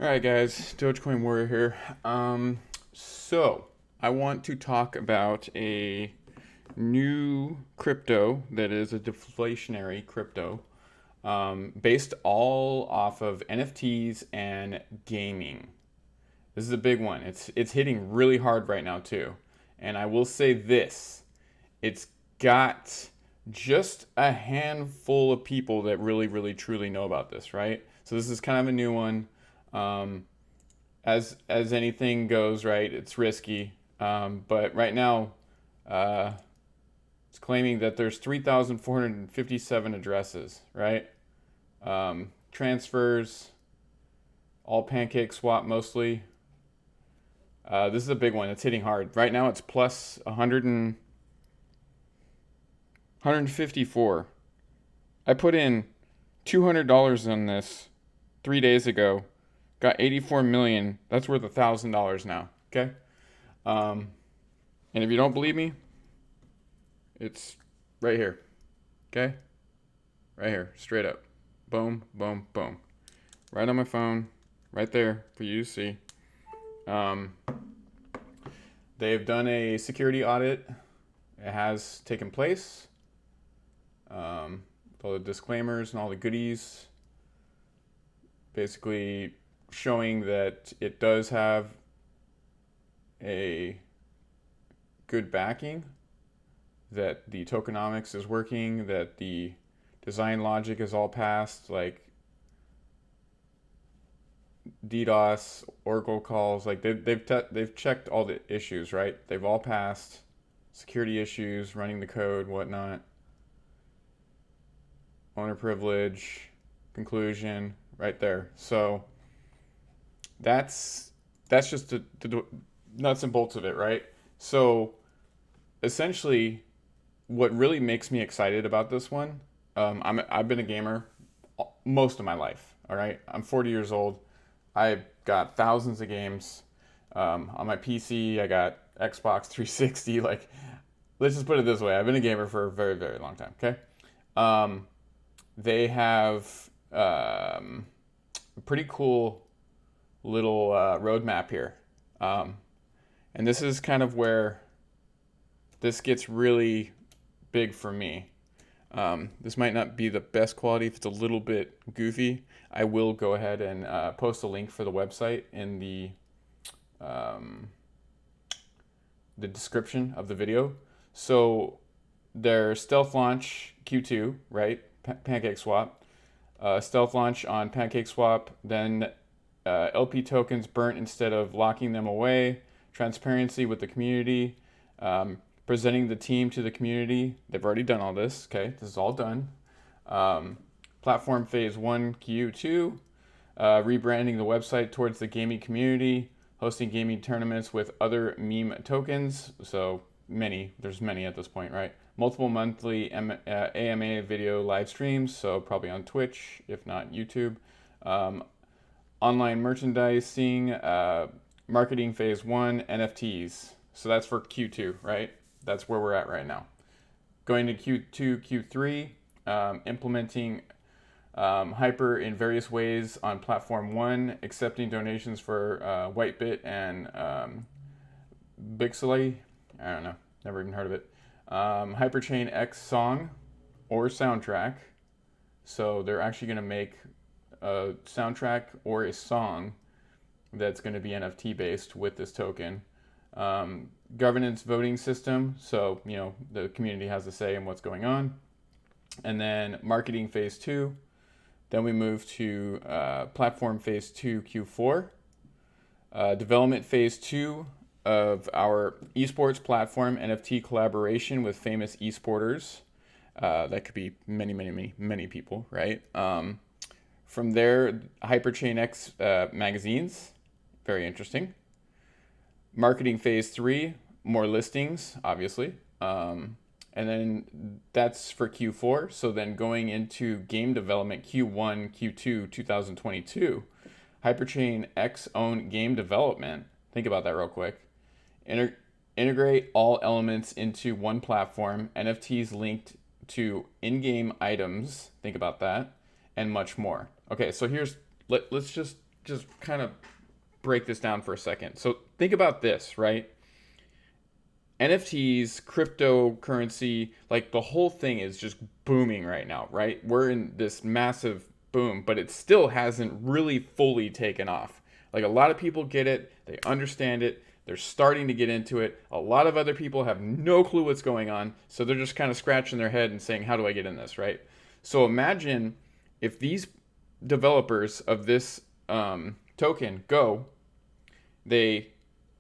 All right, guys, DogeCoin Warrior here. So I want to talk about a new crypto that is a deflationary crypto, based all off of NFTs and gaming. This is a big one. It's hitting really hard right now too, and I will say this: it's got just a handful of people that really truly know about this, right? So this is kind of a new one. Um, as anything goes, right? It's risky, but right now, uh, it's claiming that there's 3,457 addresses, right? Transfers, all pancake swap mostly. This is a big one. It's hitting hard. Right now, it's plus 154. I put in $200 on this 3 days ago. Got 84 million. That's worth $1,000 now. Okay. Um, and if you don't believe me, it's right here. Okay. Right here. Straight up. Boom, boom, boom. Right on my phone. Right there for you to see. Um, they've done a security audit. It has taken place. With all the disclaimers and all the goodies. Basically showing that it does have a good backing, that the tokenomics is working, that the design logic is all passed, like DDoS, Oracle calls, like they've checked all the issues, right? They've all passed. Security issues, running the code, whatnot, owner privilege, conclusion, right there. So that's just the nuts and bolts of it, right? So essentially, what really makes me excited about this one, I've been a gamer most of my life. All right, I'm 40 years old. I've got thousands of games on my PC. I got Xbox 360. Like, let's just put it this way: I've been a gamer for a very long time. Okay, um, they have a pretty cool little roadmap here, um, and this is kind of where this gets really big for me. This might not be the best quality if it's a little bit goofy. I will go ahead and post a link for the website in um, the description of the video. So their stealth launch Q2, right? Pancake swap. Stealth launch on Pancake swap. Then LP tokens burnt instead of locking them away. Transparency with the community. Presenting the team to the community. They've already done all this. Okay, this is all done. Platform phase 1 Q2. Rebranding the website towards the gaming community. Hosting gaming tournaments with other meme tokens. So there's many at this point, right? Multiple monthly AMA video live streams. So probably on Twitch, if not YouTube. Online merchandising. Marketing phase 1, NFTs. So that's for Q2, right? That's where we're at right now. Going to Q2, Q3, implementing Hyper in various ways on platform 1, accepting donations for Whitebit and Bixley. I don't know, never even heard of it. HyperChainX song or soundtrack. So they're actually going to make a soundtrack or a song that's going to be NFT based with this token. Governance voting system, so the community has a say in what's going on. And then marketing phase 2. Then we move to platform phase 2 Q4. Development phase 2 of our esports platform, NFT collaboration with famous esporters. That could be many people, right? From there, HyperChainX magazines, very interesting. Marketing phase 3, more listings, obviously. And then that's for Q4. So then going into game development Q1, Q2, 2022, HyperChainX own game development. Think about that real quick. Integrate all elements into one platform, NFTs linked to in-game items. Think about that, and much more. Okay, so let's just just kind of break this down for a second. So think about this, right? NFTs, cryptocurrency, like the whole thing is just booming right now, right? We're in this massive boom, but it still hasn't really fully taken off. Like a lot of people get it, they understand it, they're starting to get into it. A lot of other people have no clue what's going on, so they're just kind of scratching their head and saying, how do I get in this, right? So imagine if these developers of this token they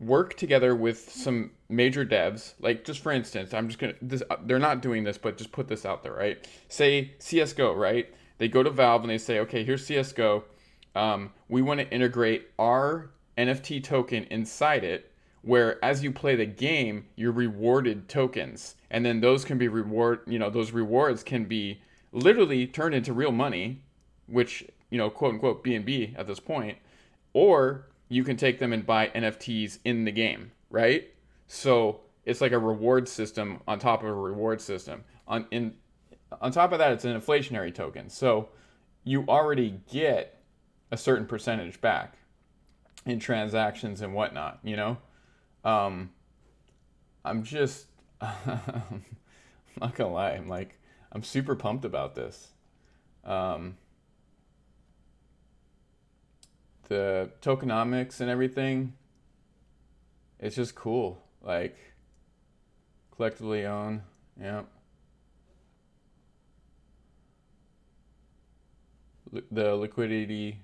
work together with some major devs. Like, just for instance, they're not doing this, but just put this out there, right? Say CSGO, right? They go to Valve and they say, okay, here's CSGO. We want to integrate our NFT token inside it, where as you play the game, you're rewarded tokens. And then those can be those rewards can be literally turned into real money, which, quote unquote, BNB at this point, or you can take them and buy NFTs in the game, right? So it's like a reward system on top of a reward system. On top of that, it's an inflationary token. So you already get a certain percentage back in transactions and whatnot, I'm just, I'm not gonna lie, I'm super pumped about this. The tokenomics and everything, it's just cool. Like, collectively owned, yeah. The liquidity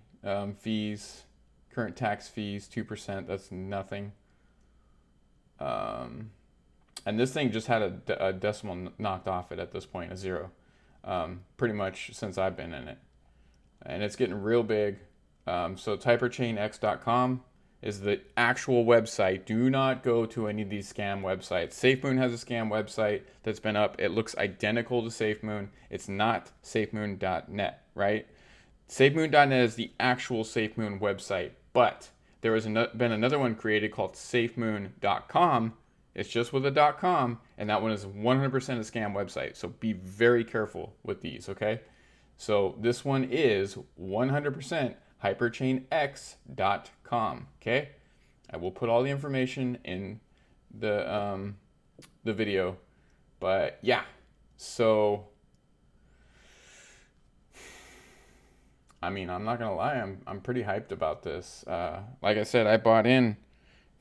fees, current tax fees, 2%, that's nothing. And this thing just had a decimal knocked off it at this point, a 0, pretty much since I've been in it. And it's getting real big. So it's HyperChainX.com is the actual website. Do not go to any of these scam websites. SafeMoon has a scam website that's been up. It looks identical to SafeMoon. It's not SafeMoon.net, right? SafeMoon.net is the actual SafeMoon website, but there has been another one created called SafeMoon.com. It's just with a .com, and that one is 100% a scam website. So be very careful with these, okay? So this one is 100% HyperChainX.com, okay? I will put all the information in the video, but yeah. So, I mean, I'm not gonna lie, I'm pretty hyped about this. Like I said, I bought in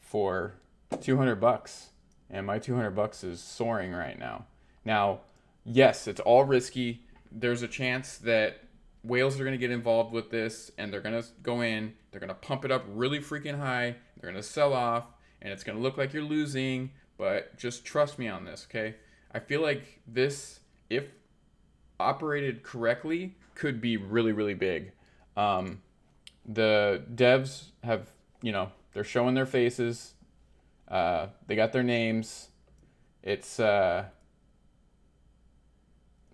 for $200, and my $200 is soaring right now. Now, yes, it's all risky. There's a chance that whales are going to get involved with this, and they're going to go in, they're going to pump it up really freaking high, they're going to sell off, and it's going to look like you're losing, but just trust me on this, okay? I feel like this, if operated correctly, could be really, really big. The devs have, they're showing their faces, they got their names. It's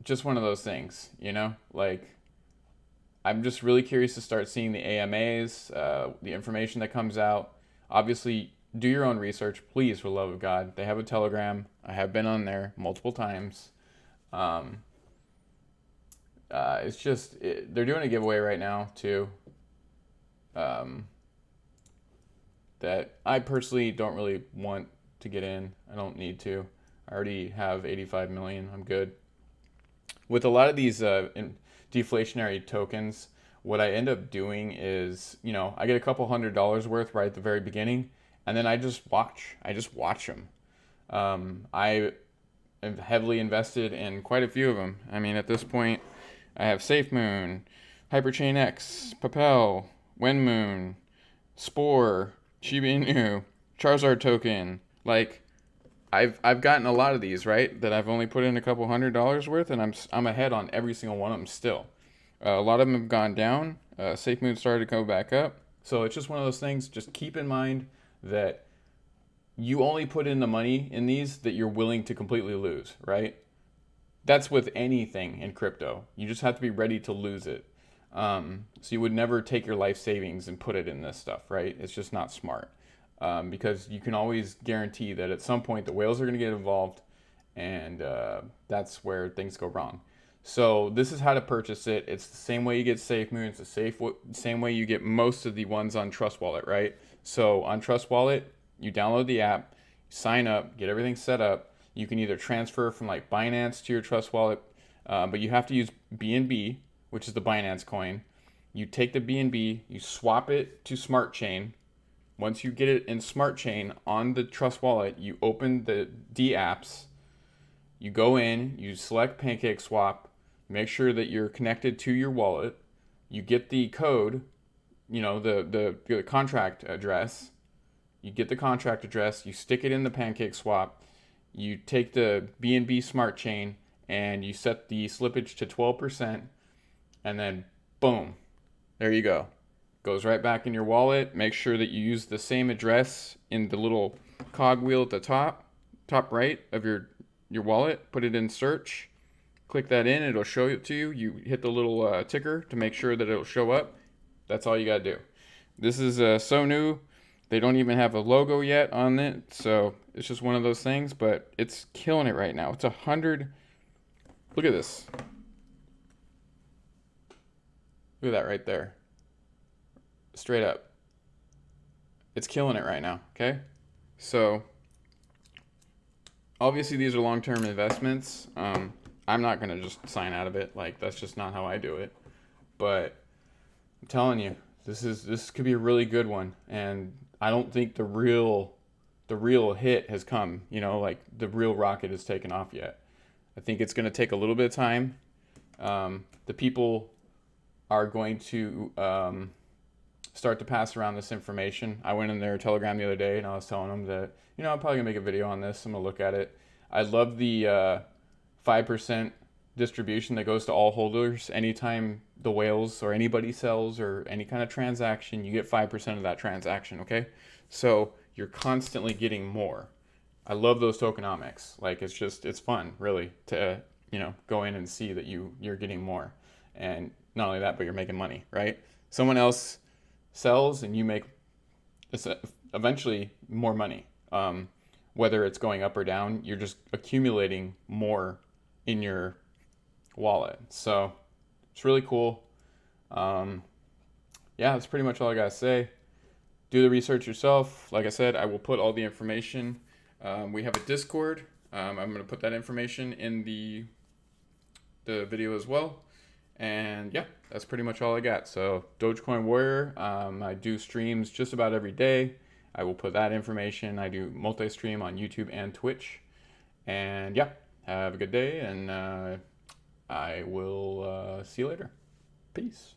just one of those things, like, I'm just really curious to start seeing the AMAs, the information that comes out. Obviously, do your own research, please, for the love of God. They have a Telegram. I have been on there multiple times. It's just, they're doing a giveaway right now, too, that I personally don't really want to get in. I don't need to. I already have 85 million. I'm good. With a lot of these deflationary tokens, what I end up doing is, I get a couple $100 worth right at the very beginning, and then I just watch them. I am heavily invested in quite a few of them. I mean, at this point, I have SafeMoon, HyperChainX, Papel, Wenmoon, Spore, Shiba Inu, Charizard token. Like, I've gotten a lot of these, right, that I've only put in a couple $100 worth, and I'm ahead on every single one of them still. A lot of them have gone down. SafeMoon started to go back up. So it's just one of those things. Just keep in mind that you only put in the money in these that you're willing to completely lose, right? That's with anything in crypto. You just have to be ready to lose it. So you would never take your life savings and put it in this stuff, right? It's just not smart. Because you can always guarantee that at some point the whales are going to get involved, and that's where things go wrong. So this is how to purchase it. It's the same way you get SafeMoon. It's the same way you get most of the ones on Trust Wallet, right? So on Trust Wallet, you download the app, sign up, get everything set up. You can either transfer from like Binance to your Trust Wallet, but you have to use BNB, which is the Binance coin. You take the BNB, you swap it to Smart Chain. Once you get it in Smart Chain on the Trust Wallet, you open the D apps. You go in, you select PancakeSwap, make sure that you're connected to your wallet. You get the code, the contract address. You get the contract address, you stick it in the PancakeSwap. You take the BNB Smart Chain and you set the slippage to 12%, and then boom, there you go. Goes right back in your wallet. Make sure that you use the same address in the little cogwheel at the top right of your wallet. Put it in search. Click that in. It'll show it to you. You hit the little ticker to make sure that it'll show up. That's all you got to do. This is so new. They don't even have a logo yet on it. So it's just one of those things. But it's killing it right now. It's 100. Look at this. Look at that right there. Straight up. It's killing it right now. Okay. So obviously these are long-term investments. I'm not going to just sign out of it. Like, that's just not how I do it. But I'm telling you, this could be a really good one. And I don't think the real hit has come, like the real rocket has taken off yet. I think it's going to take a little bit of time. The people are going to start to pass around this information. I went in their Telegram the other day and I was telling them that, I'm probably going to make a video on this. I'm going to look at it. I love the 5% distribution that goes to all holders. Anytime the whales or anybody sells or any kind of transaction, you get 5% of that transaction, okay? So you're constantly getting more. I love those tokenomics. Like, it's fun, really, to, go in and see that you're getting more. And not only that, but you're making money, right? Someone else sells and you make eventually more money. Whether it's going up or down, you're just accumulating more in your wallet. So it's really cool. Yeah, that's pretty much all I gotta say. Do the research yourself. Like I said, I will put all the information. We have a Discord. I'm gonna put that information in the video as well. And yeah, that's pretty much all I got. So DogeCoin Warrior, I do streams just about every day. I will put that information. I do multi-stream on YouTube and Twitch. And yeah, have a good day, and I will see you later. Peace.